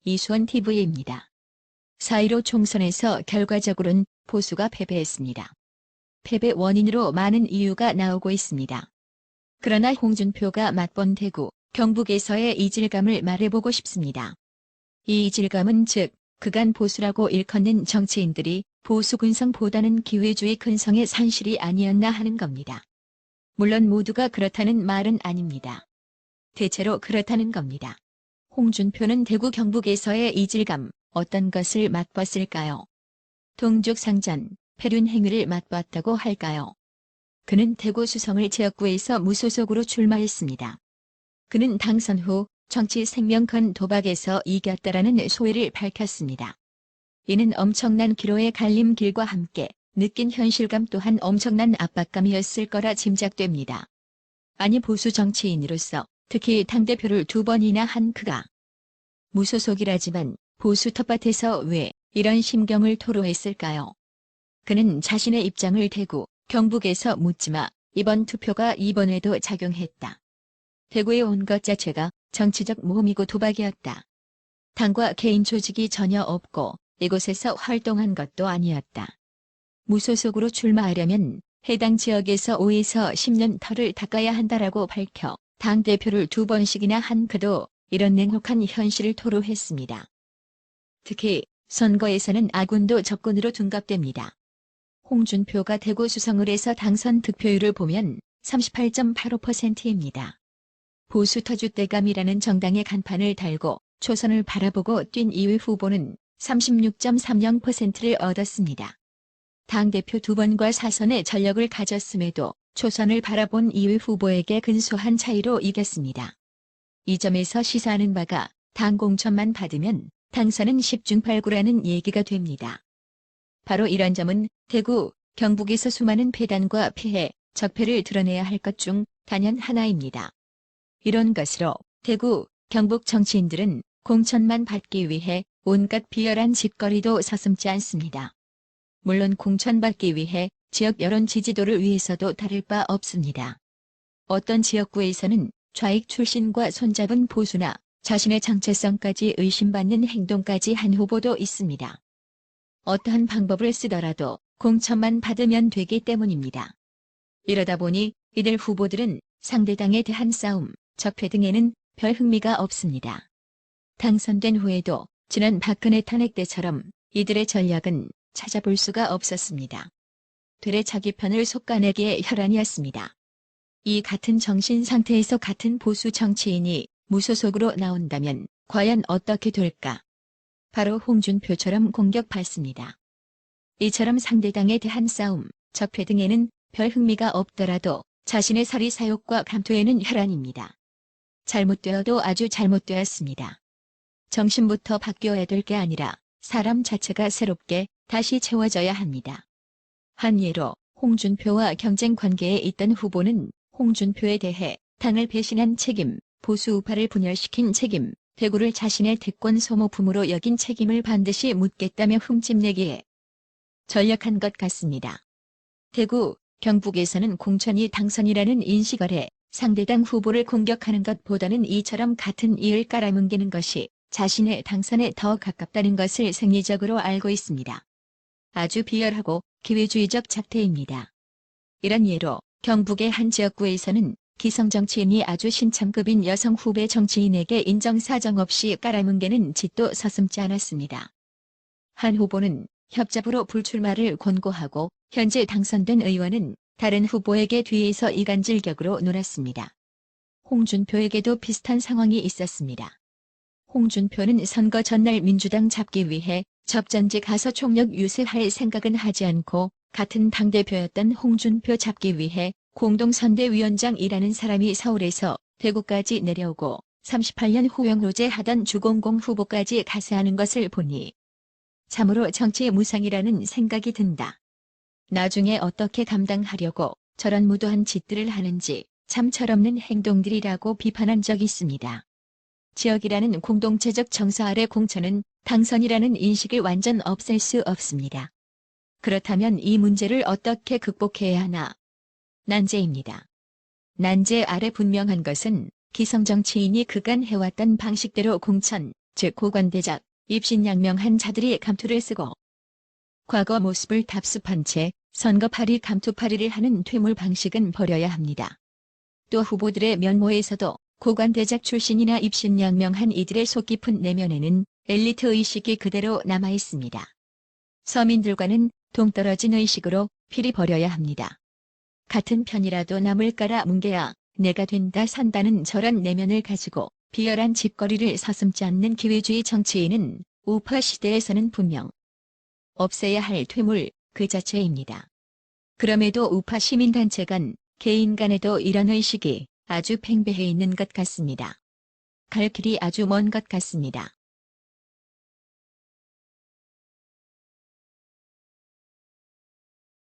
이수원 TV입니다. 4.15 총선에서 결과적으로는 보수가 패배했습니다. 패배 원인으로 많은 이유가 나오고 있습니다. 그러나 홍준표가 맛본 대구, 경북에서의 이질감을 말해보고 싶습니다. 이 이질감은 즉, 그간 보수라고 일컫는 정치인들이 보수 근성보다는 기회주의 근성의 산실이 아니었나 하는 겁니다. 물론 모두가 그렇다는 말은 아닙니다. 대체로 그렇다는 겁니다. 홍준표는 대구 경북에서의 이질감, 어떤 것을 맛봤을까요? 동족상전, 폐륜 행위를 맛봤다고 할까요? 그는 대구 수성을 지역구에서 무소속으로 출마했습니다. 그는 당선 후 정치 생명 건 도박에서 이겼다라는 소회를 밝혔습니다. 이는 엄청난 기로의 갈림길과 함께 느낀 현실감 또한 엄청난 압박감이었을 거라 짐작됩니다. 아니 보수 정치인으로서 특히 당대표를 2번이나 한 그가 무소속이라지만 보수 텃밭에서 왜 이런 심경을 토로했을까요? 그는 자신의 입장을 대구, 경북에서 묻지마 이번 투표가 이번에도 작용했다. 대구에 온 것 자체가 정치적 모험이고 도박이었다. 당과 개인 조직이 전혀 없고 이곳에서 활동한 것도 아니었다. 무소속으로 출마하려면 해당 지역에서 5에서 10년 털을 닦아야 한다라고 밝혀 당대표를 2번씩이나 한 그도 이런 냉혹한 현실을 토로했습니다. 특히 선거에서는 아군도 적군으로 둔갑됩니다. 홍준표가 대구 수성을에서 당선 득표율을 보면 38.85%입니다. 보수 터줏대감이라는 정당의 간판을 달고 초선을 바라보고 뛴 이외 후보는 36.30%를 얻었습니다. 당대표 2번과 4선의 전력을 가졌음에도 초선을 바라본 이외 후보에게 근소한 차이로 이겼습니다. 이 점에서 시사하는 바가 당 공천만 받으면 당선은 10중 8구라는 얘기가 됩니다. 바로 이런 점은 대구, 경북에서 수많은 패단과 피해, 적폐를 드러내야 할 것 중 단연 하나입니다. 이런 것으로 대구, 경북 정치인들은 공천만 받기 위해 온갖 비열한 짓거리도 서슴지 않습니다. 물론 공천받기 위해 지역 여론 지지도를 위해서도 다를 바 없습니다. 어떤 지역구에서는 좌익 출신과 손잡은 보수나 자신의 정체성까지 의심받는 행동까지 한 후보도 있습니다. 어떠한 방법을 쓰더라도 공천만 받으면 되기 때문입니다. 이러다 보니 이들 후보들은 상대당에 대한 싸움, 적폐 등에는 별 흥미가 없습니다. 당선된 후에도 지난 박근혜 탄핵 때처럼 이들의 전략은 찾아볼 수가 없었습니다. 되레 자기 편을 솎아내기에 혈안이었습니다. 이 같은 정신 상태에서 같은 보수 정치인이 무소속으로 나온다면 과연 어떻게 될까? 바로 홍준표처럼 공격받습니다. 이처럼 상대당에 대한 싸움, 적폐 등에는 별 흥미가 없더라도 자신의 사리 사욕과 감투에는 혈안입니다. 잘못되어도 아주 잘못되었습니다. 정신부터 바뀌어야 될 게 아니라 사람 자체가 새롭게 다시 채워져야 합니다. 한 예로 홍준표와 경쟁 관계에 있던 후보는 홍준표에 대해 당을 배신한 책임, 보수 우파를 분열시킨 책임, 대구를 자신의 대권 소모품으로 여긴 책임을 반드시 묻겠다며 흠집내기에 전략한 것 같습니다. 대구, 경북에서는 공천이 당선이라는 인식 아래 상대당 후보를 공격하는 것보다는 이처럼 같은 이를 깔아뭉개는 것이 자신의 당선에 더 가깝다는 것을 생리적으로 알고 있습니다. 아주 비열하고 기회주의적 작태입니다. 이런 예로 경북의 한 지역구에서는 기성정치인이 아주 신참급인 여성 후배 정치인에게 인정사정 없이 깔아뭉개는 짓도 서슴지 않았습니다. 한 후보는 협잡으로 불출마를 권고하고 현재 당선된 의원은 다른 후보에게 뒤에서 이간질격으로 놀았습니다. 홍준표에게도 비슷한 상황이 있었습니다. 홍준표는 선거 전날 민주당 잡기 위해 접전지 가서 총력 유세할 생각은 하지 않고 같은 당대표였던 홍준표 잡기 위해 공동선대위원장이라는 사람이 서울에서 대구까지 내려오고 38년 후영로제 하던 주공공 후보까지 가세 하는 것을 보니 참으로 정치의 무상이라는 생각이 든다. 나중에 어떻게 감당하려고 저런 무도한 짓들을 하는지 참 철없는 행동들이라고 비판한 적이 있습니다. 지역이라는 공동체적 정서 아래 공천은 당선이라는 인식을 완전 없앨 수 없습니다. 그렇다면 이 문제를 어떻게 극복해야 하나? 난제입니다. 난제 아래 분명한 것은 기성정치인이 그간 해왔던 방식대로 공천, 즉 고관대작, 입신양명한 자들이 감투를 쓰고 과거 모습을 답습한 채 선거팔이 감투팔이를 하는 퇴물 방식은 버려야 합니다. 또 후보들의 면모에서도 고관대작 출신이나 입신양명한 이들의 속 깊은 내면에는 엘리트 의식이 그대로 남아 있습니다. 서민들과는 동떨어진 의식으로 필히 버려야 합니다. 같은 편이라도 남을 깔아 뭉개야 내가 된다 산다는 저런 내면을 가지고 비열한 짓거리를 서슴지 않는 기회주의 정치인은 우파 시대에서는 분명 없애야 할 퇴물 그 자체입니다. 그럼에도 우파 시민단체 간, 개인 간에도 이런 의식이 아주 팽배해 있는 것 같습니다. 갈 길이 아주 먼 것 같습니다.